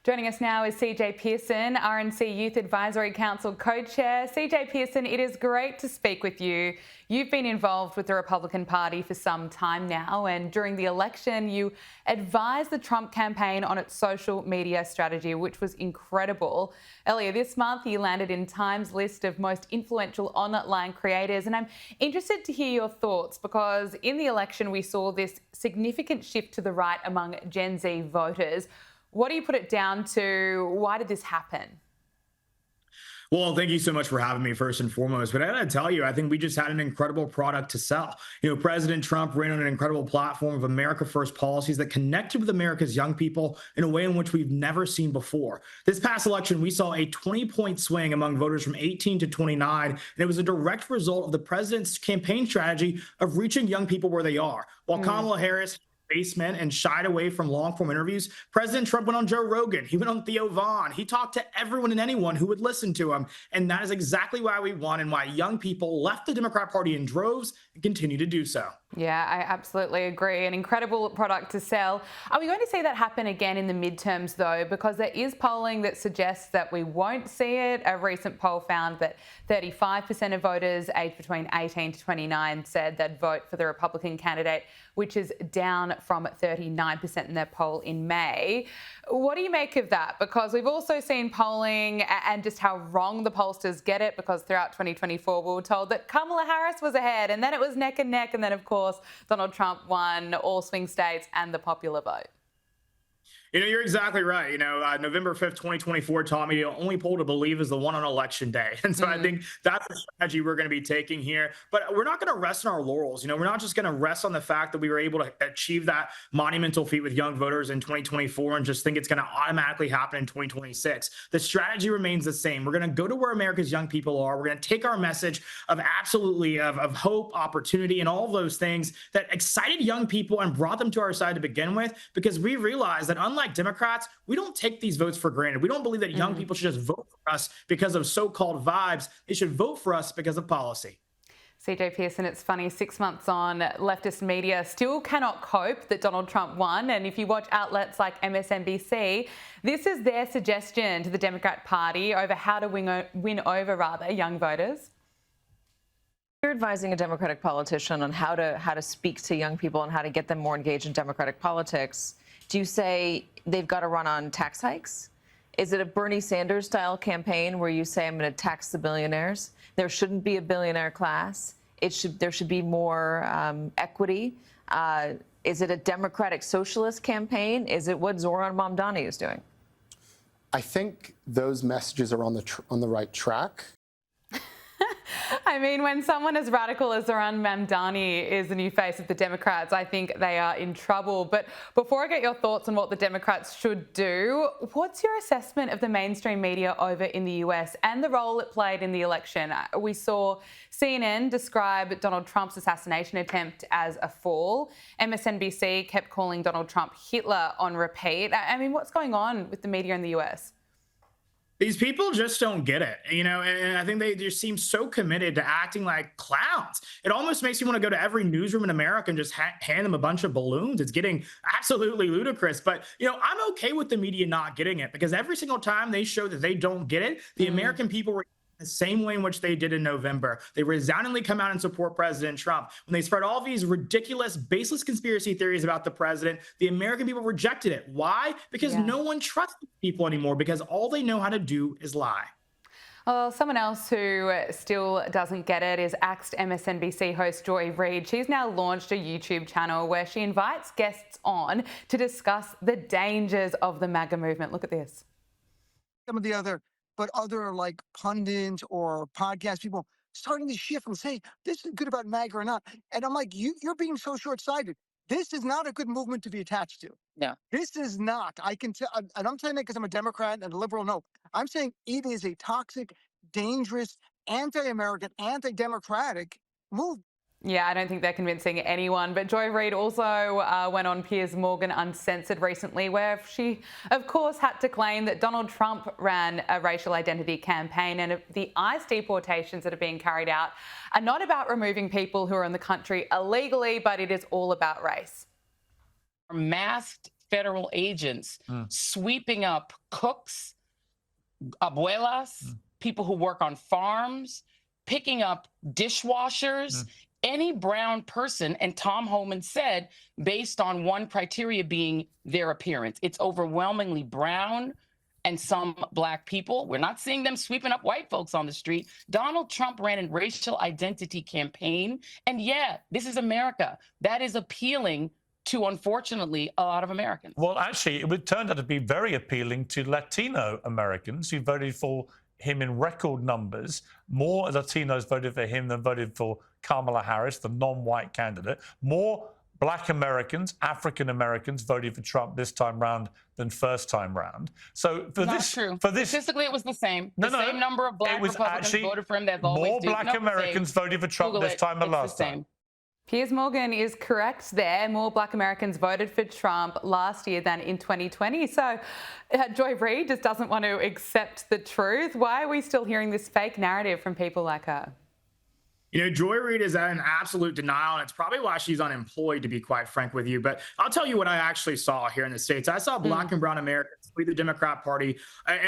Joining us now is CJ Pearson, RNC Youth Advisory Council co-chair. CJ Pearson, it is great to speak with you. You've been involved with the Republican Party for some time now, and during the election, you advised the Trump campaign on its social media strategy, which was incredible. Earlier this month, you landed in Time's list of most influential online creators, and I'm interested to hear your thoughts because in the election, we saw this significant shift to the right among Gen Z voters. What do you put it down to? Why did this happen? Well, thank you so much for having me first and foremost. But I gotta tell you, I think we just had an incredible product to sell. President Trump ran on an incredible platform of America First policies that connected with America's young people in a way in which we've never seen before. This past election, we saw a 20-point swing among voters from 18 to 29, and it was a direct result of the president's campaign strategy of reaching young people where they are. While Kamala Harris basement and shied away from long-form interviews, President Trump went on Joe Rogan. He went on Theo Vaughn. He talked to everyone and anyone who would listen to him. And that is exactly why we won and why young people left the Democrat Party in droves and continue to do so. Yeah, I absolutely agree. An incredible product to sell. Are we going to see that happen again in the midterms, though? Because there is polling that suggests that we won't see it. A recent poll found that 35% of voters aged between 18 to 29 said they'd vote for the Republican candidate, which is down from 39% in their poll in May. What do you make of that? Because we've also seen polling and just how wrong the pollsters get it, because throughout 2024, we were told that Kamala Harris was ahead, and then it was neck and neck, and then, of course, Donald Trump won all swing states and the popular vote. You're exactly right. November 5th, 2024 taught me the only poll to believe is the one on election day. And so I think that's the strategy we're going to be taking here. But we're not going to rest on our laurels. We're not just going to rest on the fact that we were able to achieve that monumental feat with young voters in 2024 and just think it's going to automatically happen in 2026. The strategy remains the same. We're going to go to where America's young people are. We're going to take our message of absolutely of hope, opportunity, and all of those things that excited young people and brought them to our side to begin with, because we realize that unlike Democrats, we don't take these votes for granted. We don't believe that young people should just vote for us because of so-called vibes. They should vote for us because of policy. CJ Pearson, it's funny, 6 months on, leftist media still cannot cope that Donald Trump won. And if you watch outlets like MSNBC, this is their suggestion to the Democrat Party over how to win over young voters. You're advising a Democratic politician on how to speak to young people and how to get them more engaged in Democratic politics. Do you say they've got to run on tax hikes? Is it a Bernie Sanders style campaign where you say, I'm going to tax the billionaires? There shouldn't be a billionaire class. There should be more equity. Is it a Democratic socialist campaign? Is it what Zohran Mamdani is doing? I think those messages are on the right track. I mean, when someone as radical as Zohran Mamdani is the new face of the Democrats, I think they are in trouble. But before I get your thoughts on what the Democrats should do, what's your assessment of the mainstream media over in the US and the role it played in the election? We saw CNN describe Donald Trump's assassination attempt as a fall. MSNBC kept calling Donald Trump Hitler on repeat. I mean, what's going on with the media in the US? These people just don't get it, and I think they just seem so committed to acting like clowns. It almost makes you want to go to every newsroom in America and just hand them a bunch of balloons. It's getting absolutely ludicrous. But, I'm okay with the media not getting it, because every single time they show that they don't get it, the American people were the same way in which they did in November. They resoundingly come out and support President Trump. When they spread all these ridiculous, baseless conspiracy theories about the president, the American people rejected it. Why? Because no one trusts people anymore, because all they know how to do is lie. Well, someone else who still doesn't get it is axed MSNBC host Joy Reid. She's now launched a YouTube channel where she invites guests on to discuss the dangers of the MAGA movement. Look at this. Some of the other like pundits or podcast people starting to shift and say, this is good about MAGA or not. And I'm like, you're being so short-sighted. This is not a good movement to be attached to. No. This is not. I can tell, and I'm saying that because I'm a Democrat and a liberal. No, I'm saying it is a toxic, dangerous, anti-American, anti-democratic move. Yeah, I don't think they're convincing anyone. But Joy Reid also went on Piers Morgan Uncensored recently, where she, of course, had to claim that Donald Trump ran a racial identity campaign, and the ICE deportations that are being carried out are not about removing people who are in the country illegally, but it is all about race. Masked federal agents sweeping up cooks, abuelas, people who work on farms, picking up dishwashers, any brown person. And Tom Homan said, based on one criteria being their appearance, it's overwhelmingly brown and some black people. We're not seeing them sweeping up white folks on the street. Donald Trump ran a racial identity campaign. And yeah, this is America. That is appealing to, unfortunately, a lot of Americans. Well, actually, it turned out to be very appealing to Latino Americans who voted for him in record numbers. More Latinos voted for him than voted for Kamala Harris, the non-white candidate. More Black Americans, African Americans voted for Trump this time round than first time round. So for Not this, true. for this, Statistically, it was the same. No, The no, same number of black it was Republicans actually voted for him that always more do. Black No, it's the Americans same. voted for Trump Google this it. time than It's the last time. same. Piers Morgan is correct there. More Black Americans voted for Trump last year than in 2020. So Joy Reid just doesn't want to accept the truth. Why are we still hearing this fake narrative from people like her? You know, Joy Reid is in absolute denial, and it's probably why she's unemployed, to be quite frank with you. But I'll tell you what I actually saw here in the States. I saw Black and brown Americans lead the Democrat Party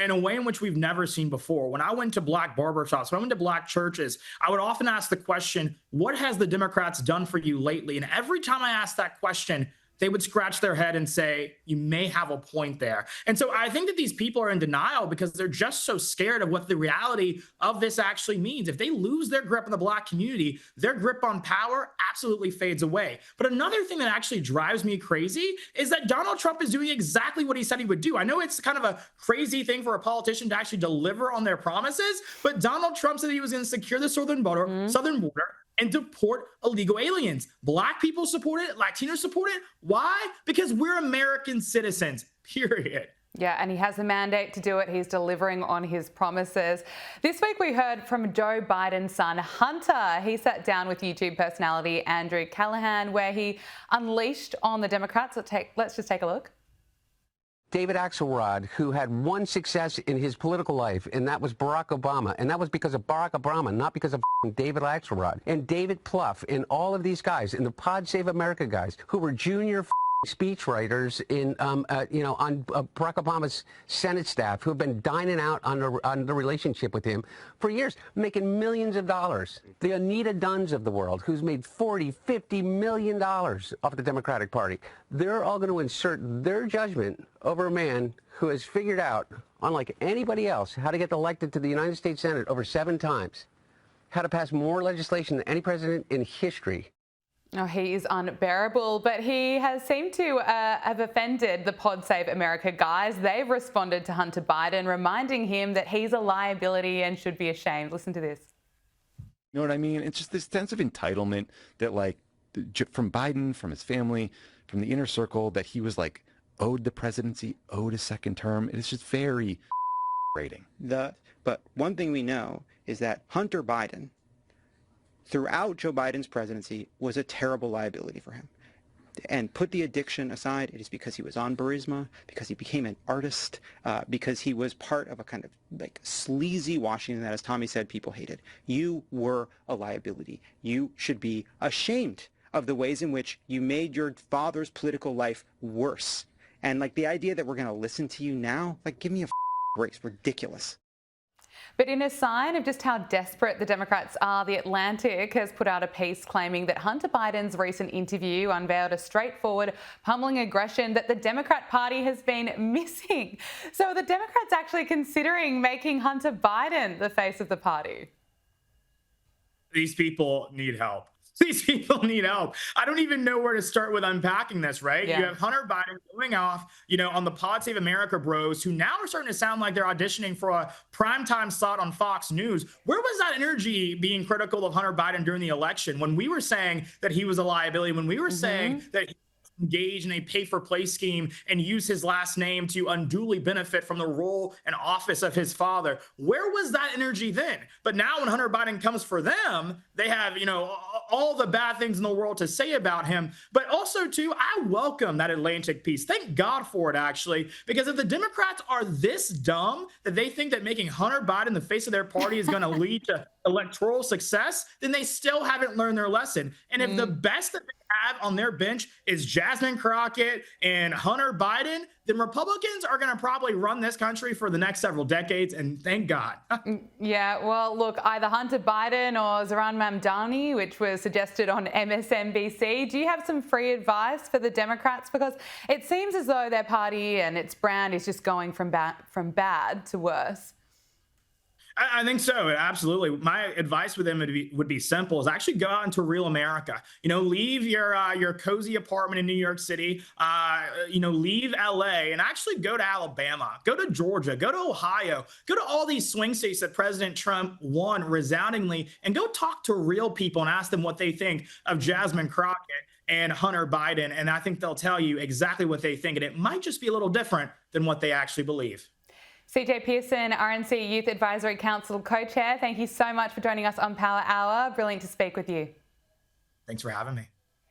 in a way in which we've never seen before. When I went to Black barbershops, when I went to Black churches, I would often ask the question, what has the Democrats done for you lately? And every time I asked that question, they would scratch their head and say, you may have a point there. And so I think that these people are in denial because they're just so scared of what the reality of this actually means. If they lose their grip on the Black community, their grip on power absolutely fades away. But another thing that actually drives me crazy is that Donald Trump is doing exactly what he said he would do. I know it's kind of a crazy thing for a politician to actually deliver on their promises, but Donald Trump said he was going to secure the southern border, and deport illegal aliens. Black people support it. Latinos support it. Why? Because we're American citizens, period. Yeah, and he has the mandate to do it. He's delivering on his promises. This week we heard from Joe Biden's son, Hunter. He sat down with YouTube personality Andrew Callahan, where he unleashed on the Democrats. Let's just take a look. David Axelrod, who had one success in his political life, and that was Barack Obama. And that was because of Barack Obama, not because of David Axelrod. And David Plouffe and all of these guys, and the Pod Save America guys, who were junior speechwriters in, on Barack Obama's Senate staff, who have been dining out on the relationship with him for years, making millions of dollars. The Anita Dunns of the world, who's made $40, $50 million off the Democratic Party. They're all going to insert their judgment over a man who has figured out, unlike anybody else, how to get elected to the United States Senate over 7 times, how to pass more legislation than any president in history. Oh, he is unbearable, but he has seemed to have offended the Pod Save America guys. They've responded to Hunter Biden, reminding him that he's a liability and should be ashamed. Listen to this. You know what I mean? It's just this sense of entitlement that, like, from Biden, from his family, from the inner circle, that he was, like, owed the presidency, owed a second term. It's just very rating. But one thing we know is that Hunter Biden, throughout Joe Biden's presidency, was a terrible liability for him. And put the addiction aside, it is because he was on Burisma, because he became an artist, because he was part of a kind of like sleazy Washington that, as Tommy said, people hated. You were a liability. You should be ashamed of the ways in which you made your father's political life worse. And like the idea that we're going to listen to you now, like, give me a break. Ridiculous. But in a sign of just how desperate the Democrats are, The Atlantic has put out a piece claiming that Hunter Biden's recent interview unveiled a straightforward, pummeling aggression that the Democrat Party has been missing. So are the Democrats actually considering making Hunter Biden the face of the party? These people need help. These people need help. I don't even know where to start with unpacking this, right? Yeah. You have Hunter Biden going off, on the Pod Save America bros, who now are starting to sound like they're auditioning for a primetime slot on Fox News. Where was that energy being critical of Hunter Biden during the election when we were saying that he was a liability, when we were saying that he engage in a pay-for-play scheme and use his last name to unduly benefit from the role and office of his father? Where was that energy then? But now when Hunter Biden comes for them, they have, all the bad things in the world to say about him. But also, too, I welcome that Atlantic piece. Thank God for it, actually, because if the Democrats are this dumb that they think that making Hunter Biden the face of their party is going to lead to electoral success, then they still haven't learned their lesson. And if the best that they have on their bench is Jasmine Crockett and Hunter Biden, then Republicans are going to probably run this country for the next several decades, and thank God. Yeah, well, look, either Hunter Biden or Zohran Mamdani, which was suggested on MSNBC. Do you have some free advice for the Democrats? Because it seems as though their party and its brand is just going from bad to worse. I think so. Absolutely. My advice with them would be simple: is actually go out into real America. Leave your cozy apartment in New York City. Leave LA and actually go to Alabama, go to Georgia, go to Ohio, go to all these swing states that President Trump won resoundingly, and go talk to real people and ask them what they think of Jasmine Crockett and Hunter Biden. And I think they'll tell you exactly what they think, and it might just be a little different than what they actually believe. CJ Pearson, RNC Youth Advisory Council co-chair, thank you so much for joining us on Power Hour. Brilliant to speak with you. Thanks for having me.